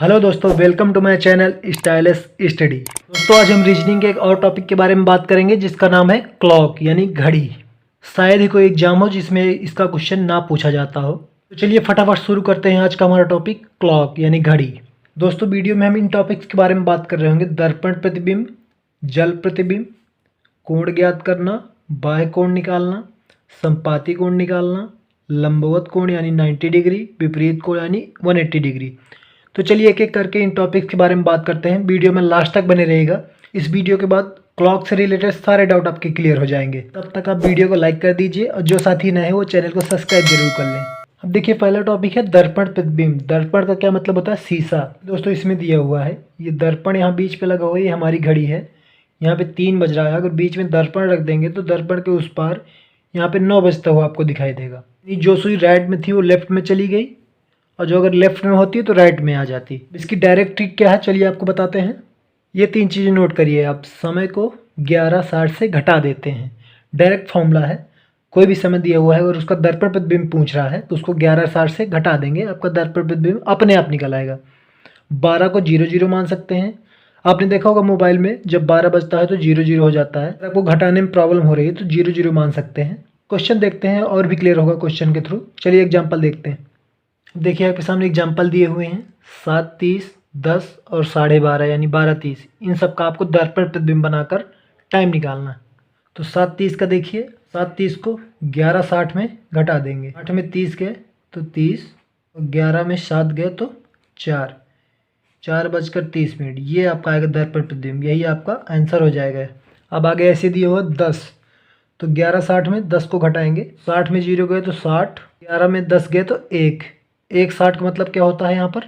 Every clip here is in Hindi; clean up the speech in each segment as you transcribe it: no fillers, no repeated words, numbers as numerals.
हेलो दोस्तों, welcome to my channel stylish study. दोस्तों आज हम रीजनिंग के एक और टॉपिक के बारे में बात करेंगे जिसका नाम है क्लॉक यानी घड़ी। शायद ही कोई एग्जाम हो जिसमें इसका क्वेश्चन ना पूछा जाता हो। तो चलिए फटाफट शुरू करते हैं आज का हमारा टॉपिक क्लॉक यानी घड़ी। दोस्तों वीडियो में हम इन टॉपिक्स के बारे में बात कर रहे होंगे: दर्पण प्रतिबिंब, जल प्रतिबिंब, कोण ज्ञात करना, बाह्य कोण निकालना, संपाती कोण निकालना, लंबवत कोण यानी 90 डिग्री, विपरीत कोण यानी 180 डिग्री। तो चलिए एक एक करके इन टॉपिक्स के बारे में बात करते हैं। वीडियो में लास्ट तक बने रहेगा। इस वीडियो के बाद क्लॉक से रिलेटेड सारे डाउट आपके क्लियर हो जाएंगे। तब तक आप वीडियो को लाइक कर दीजिए और जो साथी नए हैं वो चैनल को सब्सक्राइब जरूर कर लें। अब देखिए पहला टॉपिक है दर्पण प्रतिबिंब। दर्पण का क्या मतलब होता है? शीशा। दोस्तों इसमें दिया हुआ है ये दर्पण यहाँ बीच पे लगा हुआ है, ये हमारी घड़ी है। यहाँ पे 3 बज रहा है। अगर बीच में दर्पण रख देंगे तो दर्पण के उस पार यहाँ पे 9 बजता हुआ आपको दिखाई देगा। जो सुई राइट में थी वो लेफ्ट में चली गई और जो अगर लेफ्ट में होती है तो राइट में आ जाती। इसकी डायरेक्ट ट्रिक क्या है चलिए आपको बताते हैं। ये 3 चीज़ें नोट करिए आप। समय को 11:60 से घटा देते हैं। डायरेक्ट फॉर्मूला है। कोई भी समय दिया हुआ है और उसका दर्पण प्रतिबिंब पूछ रहा है तो उसको 11:60 से घटा देंगे, आपका दर्पण प्रतिबिंब अपने आप निकल आएगा। 12 को 00 मान सकते हैं। आपने देखा होगा मोबाइल में जब 12 बजता है तो 00 हो जाता है। अगर आपको घटाने में प्रॉब्लम हो रही है तो 00 मान सकते हैं। क्वेश्चन देखते हैं और भी क्लियर होगा क्वेश्चन के थ्रू। चलिए एग्जाम्पल देखते हैं। देखिए आपके सामने एग्जाम्पल दिए हुए हैं 7, 30, 10 और 12:30 यानी 12:30। इन सब का आपको दर्पण प्रतिबिंब बनाकर टाइम निकालना है। तो 7:30 का देखिए, 7:30 को 11:60 में घटा देंगे। 8 में 30 गए तो 30 और 11 में 7 गए तो 4:30। ये आपका आएगा दर्पण प्रतिबिंब। यही आपका आंसर हो जाएगा। अब आगे ऐसे दिए हुआ 10 तो 11:60 में 10 को घटाएंगे। 60 में 0 गए तो 60, 11 में 10 गए तो 1 60 का मतलब क्या होता है यहाँ पर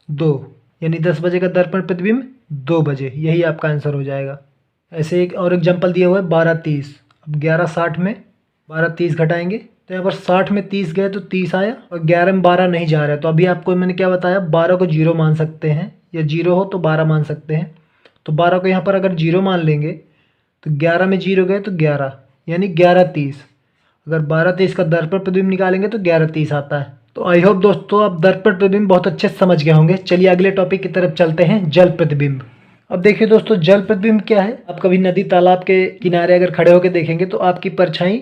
2, यानी 10 बजे का दर्पण प्रतिबिंब 2 बजे। यही आपका आंसर हो जाएगा। ऐसे एक और एग्जांपल दिया हुआ है 12:30। अब 11:60 में 12:30 घटाएंगे तो यहाँ पर 60 में 30 गए तो 30 आया और 11 में 12 नहीं जा रहा है। तो अभी आपको मैंने क्या बताया, 12 को 0 मान सकते हैं या 0 हो तो 12 मान सकते हैं। तो 12 को यहाँ पर अगर 0 मान लेंगे तो 11 में 0 गए तो 11 यानी 11:30। अगर 12:30 का दर्पण प्रतिबिंब निकालेंगे तो 11:30 आता है। तो आई होप दोस्तों आप दर्पण प्रतिबिंब बहुत अच्छे से समझ गए होंगे। चलिए अगले टॉपिक की तरफ चलते हैं, जल प्रतिबिंब। अब देखिए दोस्तों जल प्रतिबिंब क्या है। आप कभी नदी तालाब के किनारे अगर खड़े होकर देखेंगे तो आपकी परछाई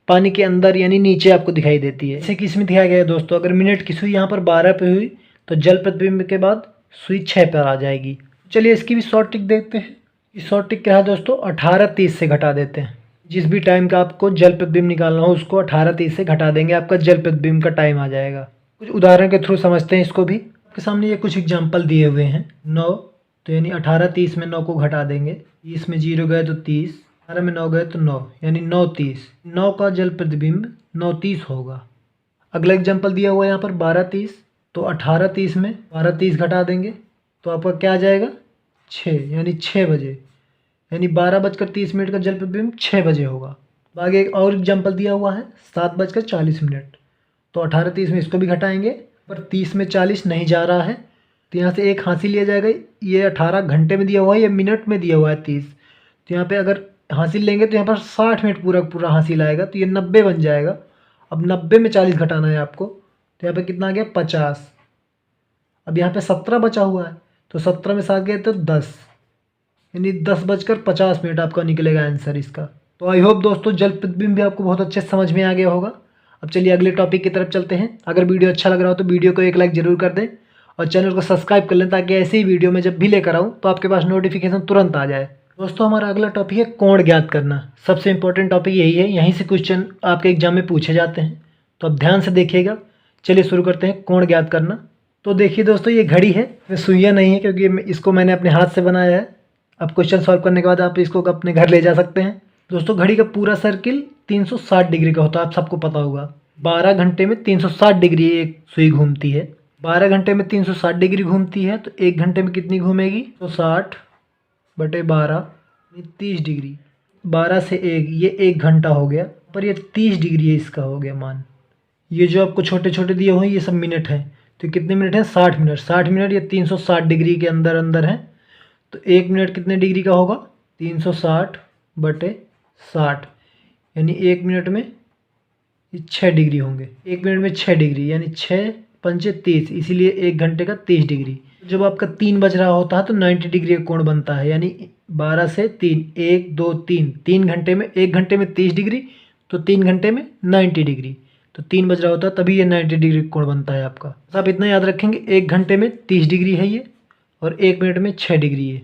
पानी के अंदर यानी नीचे आपको दिखाई देती है। जैसे कि इसमें दिखाया गया है दोस्तों, अगर मिनट की सुई यहाँ पर 12 पे हुई तो जल प्रतिबिंब के बाद सुई 6 पर आ जाएगी। चलिए इसकी भी शॉर्ट ट्रिक देखते हैं। इस शॉर्ट ट्रिक क्या है दोस्तों, 18:30 से घटा देते हैं। जिस भी टाइम का आपको जल प्रतिबिंब निकालना हो उसको 18:30 से घटा देंगे, आपका जल प्रतिबिंब का टाइम आ जाएगा। कुछ उदाहरण के थ्रू समझते हैं इसको भी। आपके सामने ये कुछ एग्जांपल दिए हुए हैं। 9 तो यानी 18:30 में 9 को घटा देंगे। 30 में 0 गए तो 30, 18 में 9 गए तो 9 यानी 9:30। 9 का जल प्रतिबिंब 9:30 होगा। अगला एग्जाम्पल दिया हुआ है यहाँ पर 12:30 तो 18:30 में 12:30 घटा देंगे तो आपका क्या आ जाएगा 6 यानी 6 बजे, यानी 12:30 का जल प्रतिबिंब 6 बजे होगा। आगे एक और एग्जाम्पल दिया हुआ है 7:40 तो 18:30 में इसको भी घटाएंगे पर 30 में 40 नहीं जा रहा है तो यहाँ से एक हासिल लिया जाएगा। ये 18 घंटे में दिया हुआ है, ये मिनट में दिया हुआ है 30। तो यहाँ पे अगर हासिल लेंगे तो यहाँ पर 60 मिनट पूरा पूरा हासिल आएगा तो ये 90 बन जाएगा। अब 90 में 40 घटाना है आपको तो यहाँ पे कितना आ गया 50। अब यहाँ पे 17 बचा हुआ है तो 17 में 7 गए तो 10 यानी 10:50 आपका निकलेगा आंसर इसका। तो आई होप दोस्तों जल प्रतिबिंब भी आपको बहुत अच्छे से समझ में आ गया होगा। अब चलिए अगले टॉपिक की तरफ चलते हैं। अगर वीडियो अच्छा लग रहा हो तो वीडियो को एक लाइक जरूर कर दें और चैनल को सब्सक्राइब कर लें ताकि ऐसे ही वीडियो में जब भी लेकर आऊँ तो आपके पास नोटिफिकेशन तुरंत आ जाए। दोस्तों हमारा अगला टॉपिक है कोण ज्ञात करना। सबसे इंपॉर्टेंट टॉपिक यही है, यहीं से क्वेश्चन आपके एग्जाम में पूछे जाते हैं तो आप ध्यान से देखिएगा। चलिए शुरू करते हैं कोण ज्ञात करना। तो देखिए दोस्तों ये घड़ी है, इसमें सुइयाँ नहीं है क्योंकि इसको मैंने अपने हाथ से बनाया है। अब क्वेश्चन सॉल्व करने के बाद आप इसको अपने घर ले जा सकते हैं। दोस्तों घड़ी का पूरा सर्किल 360 डिग्री का होता है, आप सबको पता होगा। 12 घंटे में 360 डिग्री एक सुई घूमती है। 12 घंटे में 360 डिग्री घूमती है तो 1 घंटे में कितनी घूमेगी तो 60/12 30 डिग्री। 12 से 1 ये 1 घंटा हो गया, पर ये 30 डिग्री है इसका हो गया मान। ये जो आपको छोटे छोटे दिए हुए हैं ये सब मिनट हैं। तो कितने मिनट हैं 60 मिनट। 60 मिनट ये 360 डिग्री के अंदर अंदर है तो 1 मिनट कितने डिग्री का होगा 360/60 यानी 1 मिनट में ये 6 डिग्री होंगे। 1 मिनट में 6 डिग्री यानी 6 पंचे 30, इसीलिए 1 घंटे का 30 डिग्री। जब आपका 3 बज रहा होता है तो 90 डिग्री का कोण बनता है, यानी 12 से 3, 1 2 3, 3 घंटे में, 1 घंटे में 30 डिग्री तो 3 घंटे में 90 डिग्री, तो 3 बज रहा होता है तभी ये 90 डिग्री कोण बनता है आपका। तो आप इतना याद रखेंगे, 1 घंटे में 30 डिग्री है ये और 1 मिनट में 6 डिग्री है।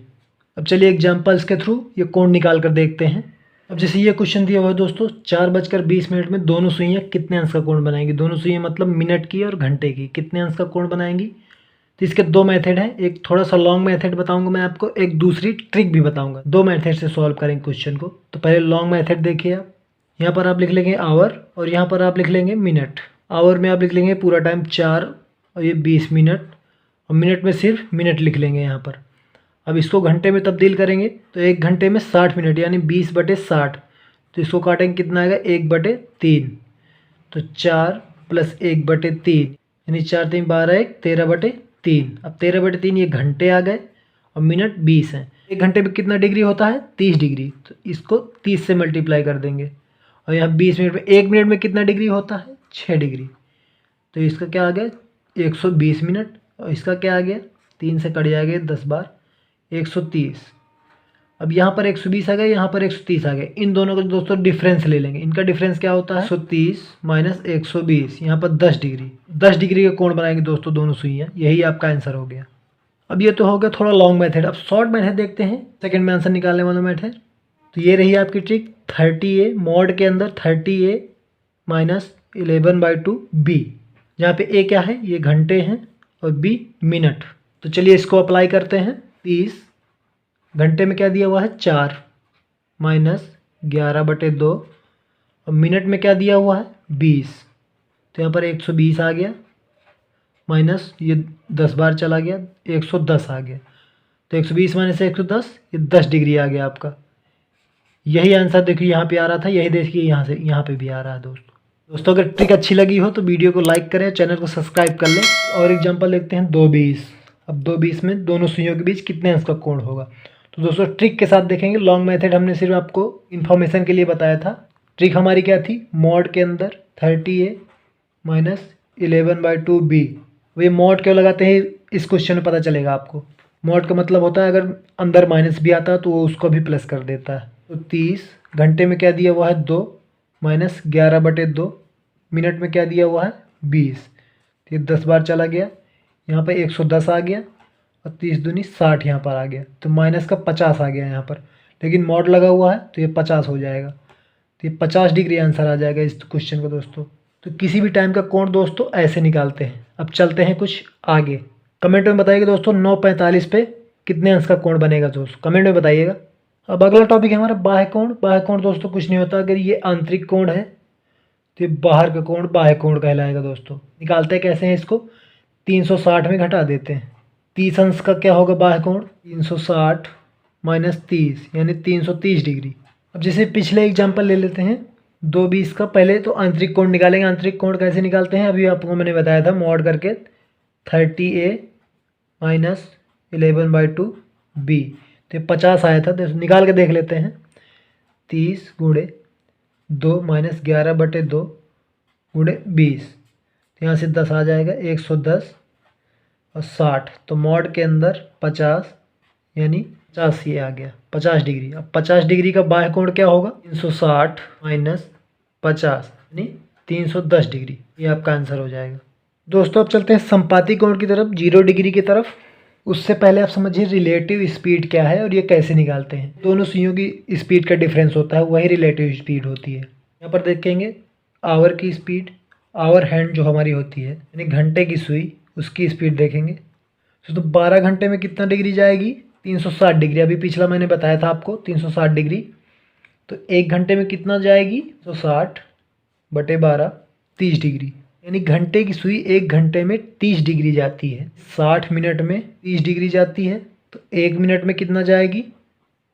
अब चलिए एग्जाम्पल्स के थ्रू ये कोण निकाल कर देखते हैं। अब जैसे ये क्वेश्चन दिया हुआ है दोस्तों, 4:20 में दोनों सुइयाँ कितने अंश का कोण बनाएंगी। दोनों सुइयाँ मतलब मिनट की और घंटे की, कितने अंश का कोण बनाएंगी। तो इसके 2 मेथड हैं, एक थोड़ा सा लॉन्ग मेथड बताऊंगा मैं आपको, एक दूसरी ट्रिक भी बताऊंगा। 2 मेथड से सॉल्व करेंगे क्वेश्चन को। तो पहले लॉन्ग मेथड देखिए आप, यहाँ पर आप लिख लेंगे आवर और यहाँ पर आप लिख लेंगे मिनट। आवर में आप लिख लेंगे पूरा टाइम 4 और ये 20 मिनट, और मिनट में सिर्फ मिनट लिख लेंगे यहाँ पर। अब इसको घंटे में तब्दील करेंगे तो 1 घंटे में 60 मिनट यानी 20/60, तो इसको काटेंगे कितना आएगा 1/3, तो 4 + 1/3 यानी 4 3 12 1 13/3। अब 13/3 ये घंटे आ गए और मिनट 20 हैं। 1 घंटे में कितना डिग्री होता है 30 डिग्री, तो इसको 30 से मल्टीप्लाई कर देंगे। और यहाँ 20 मिनट में, 1 मिनट में कितना डिग्री होता है 6 डिग्री, तो इसका क्या आ गया 120 मिनट। और इसका क्या आ गया 3 से कट जाएगा 10 बार 130। अब यहाँ पर 120 आ गया, यहाँ पर 130 आ गया। इन दोनों का दोस्तों डिफरेंस ले लेंगे। इनका डिफरेंस क्या होता है 130 - 120, यहाँ पर 10 डिग्री। 10 डिग्री का कोण बनाएंगे दोस्तों दोनों सुइयाँ, यही आपका आंसर हो गया। अब ये तो हो गया थोड़ा लॉन्ग मेथड। अब शॉर्ट मेथड देखते हैं, सेकंड में आंसर निकालने वाला मेथड। तो ये रही आपकी ट्रिक 30A मॉड के अंदर 30A - 11/2 B, जहाँ पे A क्या है ये घंटे हैं और B मिनट। तो चलिए इसको अप्लाई करते हैं। 30 घंटे में क्या दिया हुआ है 4 - 11/2 और मिनट में क्या दिया हुआ है 20, तो यहाँ पर 120 आ गया, माइनस ये 10 बार चला गया 110 आ गया। तो 120 - 110 ये 10 डिग्री आ गया आपका। यही आंसर देखिए यहाँ पे आ रहा था, यही देखिए यहाँ से यहाँ पे भी आ रहा है दोस्तों। अगर ट्रिक अच्छी लगी हो तो वीडियो को लाइक करें, चैनल को सब्सक्राइब कर लें। और एग्जांपल देखते हैं 2:20। अब 2:20 में दोनों सुइयों के बीच कितने अंश का कोण होगा। तो दोस्तों ट्रिक के साथ देखेंगे। लॉन्ग मेथड हमने सिर्फ आपको इन्फॉर्मेशन के लिए बताया था। ट्रिक हमारी क्या थी, मॉड के अंदर 30A - 11/2 B। वे मॉड क्यों लगाते हैं इस क्वेश्चन में पता चलेगा आपको। मॉड का मतलब होता है अगर अंदर माइनस भी आता है तो वो उसको भी प्लस कर देता है। तो 30 घंटे में क्या दिया हुआ है 2 - 11/2, मिनट में क्या दिया हुआ है 20, तो ये 10 बार चला गया, यहाँ पर 110 आ गया और 30 दूनी 60 यहाँ पर आ गया, तो माइनस का 50 आ गया यहाँ पर। लेकिन मॉड लगा हुआ है तो ये 50 हो जाएगा, तो ये 50 डिग्री आंसर आ जाएगा इस क्वेश्चन का दोस्तों। तो किसी भी टाइम का कोण दोस्तों ऐसे निकालते हैं। अब चलते हैं कुछ आगे। कमेंट में बताइएगा दोस्तों 9:45 पे कितने अंश का कोण बनेगा दोस्तों, कमेंट में बताइएगा। अब अगला टॉपिक है हमारा बाह्य कोण। बाह्य कोण दोस्तों कुछ नहीं होता, अगर ये आंतरिक कोण है तो ये बाहर का कोण बाह्य कोण कहलाएगा दोस्तों। निकालते हैं कैसे हैं इसको, 360 में घटा देते हैं। 30 अंश का क्या होगा बाह्य कोण, 360 - 30 यानी 330 डिग्री। अब जैसे पिछले एग्जाम्पल ले लेते हैं 2:20 का। पहले तो आंतरिक कोण निकालेंगे। आंतरिक कोण कैसे निकालते हैं अभी आपको मैंने बताया था, मॉड करके 30A - 11/2 B, तो 50 आया था। तो निकाल के देख लेते हैं, 30 × 2 - 11/2 × 20, तो यहाँ से 10 आ जाएगा, 110 और 60, तो मॉड के अंदर 50 यानी 50 ये आ गया 50 डिग्री। अब 50 डिग्री का बाह्य कोण क्या होगा 360 - 50 यानी 310 डिग्री, ये आपका आंसर हो जाएगा दोस्तों। अब चलते हैं संपाती कोण की तरफ, 0 डिग्री की तरफ। उससे पहले आप समझिए रिलेटिव स्पीड क्या है और ये कैसे निकालते हैं। दोनों सुइयों की स्पीड का डिफरेंस होता है, वही रिलेटिव स्पीड होती है। यहाँ पर देखेंगे आवर की स्पीड, आवर हैंड जो हमारी होती है यानी घंटे की सुई, उसकी स्पीड देखेंगे। तो 12 घंटे में कितना डिग्री जाएगी 360 डिग्री। अभी पिछला मैंने बताया था आपको 360 डिग्री। तो 1 घंटे में कितना जाएगी 160/12 30 डिग्री, यानी घंटे की सुई 1 घंटे में 30 डिग्री जाती है। 60 मिनट में 30 डिग्री जाती है, तो 1 मिनट में कितना जाएगी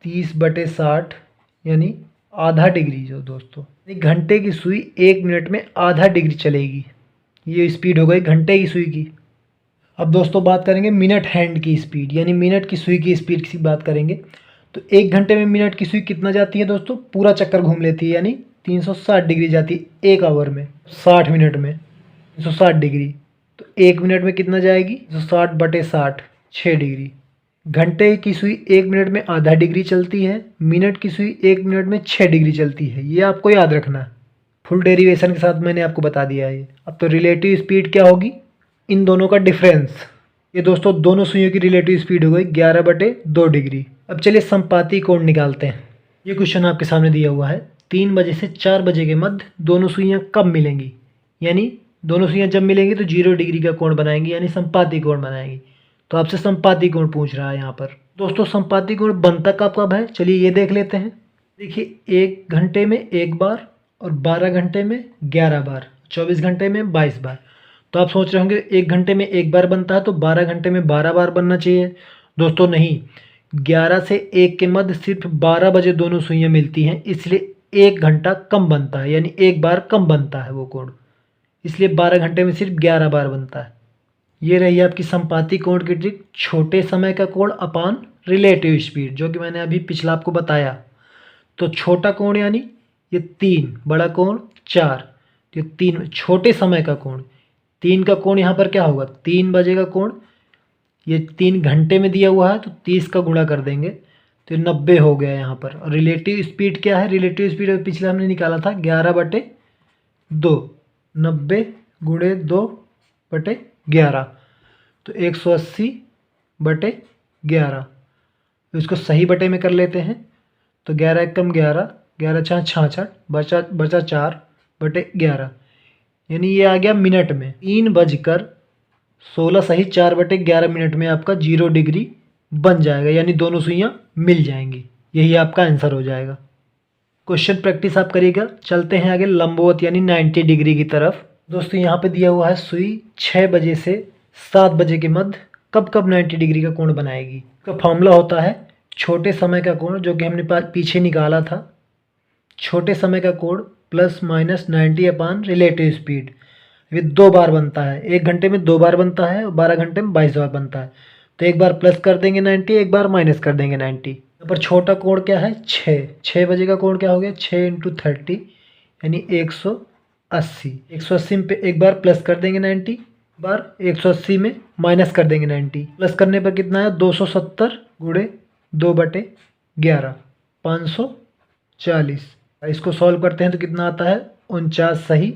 30/60 यानी आधा डिग्री जो दोस्तों, यानी घंटे की सुई 1 मिनट में आधा डिग्री चलेगी। ये स्पीड हो गई घंटे की सुई की। अब दोस्तों बात करेंगे मिनट हैंड की स्पीड, यानी मिनट की सुई की स्पीड की बात करेंगे। तो 1 घंटे में मिनट की सुई कितना जाती है दोस्तों, पूरा चक्कर घूम लेती है, यानी 360 डिग्री जाती है 1 आवर में। 60 मिनट में 360 डिग्री, तो तो 1 मिनट में कितना जाएगी, 160/60, 6 डिग्री। घंटे की सुई 1 मिनट में आधा डिग्री चलती है, मिनट की सुई 1 मिनट में 6 डिग्री चलती है। ये आपको याद रखना है। फुल डेरिवेशन के साथ मैंने आपको बता दिया है ये। अब तो रिलेटिव स्पीड क्या होगी, इन दोनों का डिफरेंस। ये दोस्तों दोनों सुइयों की रिलेटिव स्पीड हो गई 11/2 डिग्री। अब चलिए संपाती कोण निकालते हैं। ये क्वेश्चन आपके सामने दिया हुआ है, 3 बजे से 4 बजे के मध्य दोनों सुइयां कब मिलेंगी, यानी दोनों सुइयां जब मिलेंगी तो 0 डिग्री का कोण बनाएंगी, यानी संपाती कोण बनाएंगी। तो आपसे संपाती कोण पूछ रहा है यहाँ पर। दोस्तों संपाती कोण बनता कब कब है, चलिए ये देख लेते हैं। देखिए 1 घंटे में 1 बार और 12 घंटे में 11 बार, 24 घंटे में 22 बार। तो आप सोच रहे होंगे 1 घंटे में 1 बार बनता है तो 12 घंटे में 12 बार बनना चाहिए। दोस्तों नहीं, 11 से 1 के मध्य सिर्फ 12 बजे दोनों सुइयां मिलती हैं, इसलिए 1 घंटा कम बनता है, यानी 1 बार कम बनता है वो कोण, इसलिए 12 घंटे में सिर्फ 11 बार बनता है। ये रही आपकी संपाती कोण की ट्रिक, छोटे समय का कोण अपान रिलेटिव स्पीड, जो कि मैंने अभी पिछला आपको बताया। तो छोटा कोण यानी ये 3, बड़ा कोण 4, ये 3 छोटे समय का कोण। 3 का कोण यहाँ पर क्या होगा, 3 बजे का कोण, ये 3 घंटे में दिया हुआ है तो 30 का गुणा कर देंगे तो 90 हो गया यहाँ पर। और रिलेटिव स्पीड क्या है, रिलेटिव स्पीड पिछले हमने निकाला था 11/2, 90 गुणे 2/11, तो 180/11। तो इसको सही बटे में कर लेते हैं, तो 11 एकम 11, 11 छः 66, बचा 4/11, यानी ये आ गया मिनट में। 3:16 सही 4/11 मिनट में आपका 0 डिग्री बन जाएगा, यानी दोनों सुइयां मिल जाएंगी। यही आपका आंसर हो जाएगा। क्वेश्चन प्रैक्टिस आप करिएगा। चलते हैं आगे लंबवत यानी 90 डिग्री की तरफ। दोस्तों यहाँ पे दिया हुआ है सुई 6 बजे से 7 बजे के मध्य कब कब 90 डिग्री का कोण बनाएगी। इसका फॉर्मूला होता है छोटे समय का कोण, जो कि हमने पीछे निकाला था, छोटे समय का कोण प्लस माइनस 90 रिलेटिव स्पीड। ये 2 बार बनता है, 1 घंटे में 2 बार बनता है और 12 घंटे में 22 बार बनता है। तो एक बार प्लस कर देंगे 90, एक बार माइनस कर देंगे 90। यहाँ पर छोटा कोण क्या है, 6 बजे का कोण क्या हो गया, 6 × 30 यानी 180। 180 पे एक बार प्लस कर देंगे 90, बार 180 में माइनस कर देंगे 90। प्लस करने पर कितना है, 270 गुणे 2/11, 540। इसको सॉल्व करते हैं तो कितना आता है, 49 सही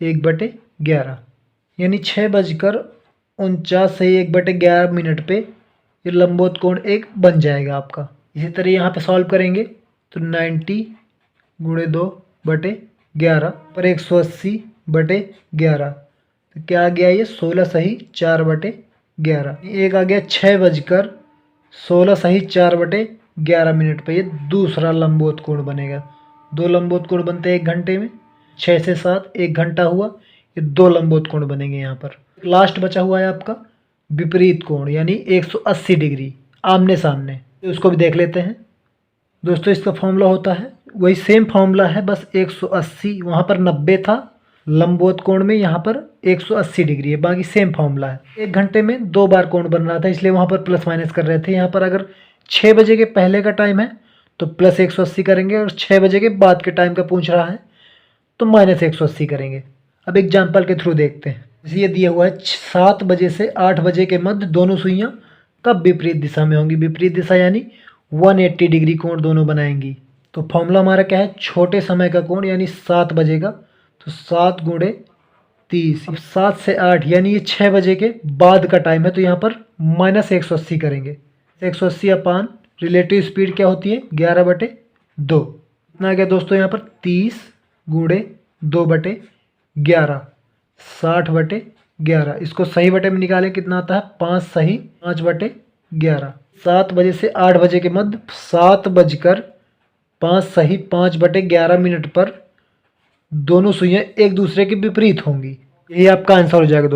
1/11, यानी 6:49 सही 1/11 मिनट पे ये लंबवत कोण एक बन जाएगा आपका। इसी तरह यहाँ पे सॉल्व करेंगे तो 90 गुणे 2/11 पर 180/11, तो क्या आ गया, ये 16 सही 4/11। एक आ गया 6:16 सही 4/11 मिनट पे ये दूसरा लंबवत कोण बनेगा। 2 लंबवत कोण बनते हैं 1 घंटे में, 6 से 7 1 घंटा हुआ, ये 2 लंबवत कोण बनेंगे यहाँ पर। लास्ट बचा हुआ है आपका विपरीत कोण यानी 180 डिग्री आमने सामने, तो उसको भी देख लेते हैं। दोस्तों इसका फॉर्मूला होता है वही सेम फॉर्मूला है, बस 180 वहाँ पर 90 था लंबवत कोण में, यहाँ पर 180 डिग्री है, बाकी सेम फॉर्मूला है। 1 घंटे में 2 बार कोण बन रहा था, इसलिए वहाँ पर प्लस माइनस कर रहे थे। यहाँ पर अगर 6 बजे के पहले का टाइम है तो प्लस 180 करेंगे, और 6 बजे के बाद के टाइम का पूछ रहा है तो माइनस 180 करेंगे। अब एग्जाम्पल के थ्रू देखते हैं। जैसे ये दिया हुआ है 7 बजे से 8 बजे के मध्य दोनों सुइयां कब विपरीत दिशा में होंगी। विपरीत दिशा यानी 180 डिग्री कोण दोनों बनाएंगी। तो फॉर्मूला हमारा क्या है, छोटे समय का कोण यानी 7 बजे का, तो 7 गुणे 30। अब 7 से 8 यानी ये 6 बजे के बाद का टाइम है, तो यहाँ पर माइनस 180 करेंगे। 180 अपान रिलेटिव स्पीड क्या होती है 11/2। इतना आ गया दोस्तों यहाँ पर 30 गुणे 2/11, 60/11। इसको सही बटे में निकालें कितना आता है, 5 सही 5/11। 7 बजे से 8 बजे के मध्य 7:05 सही 5/11 मिनट पर दोनों सुइयां एक दूसरे के विपरीत होंगी। यही आपका आंसर हो जाएगा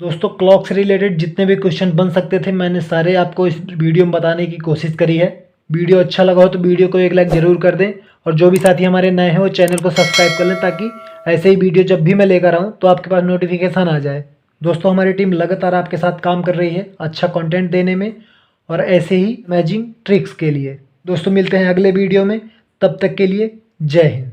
दोस्तों क्लॉक से रिलेटेड जितने भी क्वेश्चन बन सकते थे मैंने सारे आपको इस वीडियो में बताने की कोशिश करी है। वीडियो अच्छा लगा हो तो वीडियो को एक लाइक ज़रूर कर दें, और जो भी साथी हमारे नए हैं वो चैनल को सब्सक्राइब कर लें, ताकि ऐसे ही वीडियो जब भी मैं लेकर आऊँ तो आपके पास नोटिफिकेशन आ जाए। दोस्तों हमारी टीम लगातार आपके साथ काम कर रही है अच्छा कंटेंट देने में और ऐसे ही अमेजिंग ट्रिक्स के लिए। दोस्तों मिलते हैं अगले वीडियो में, तब तक के लिए जय हिंद।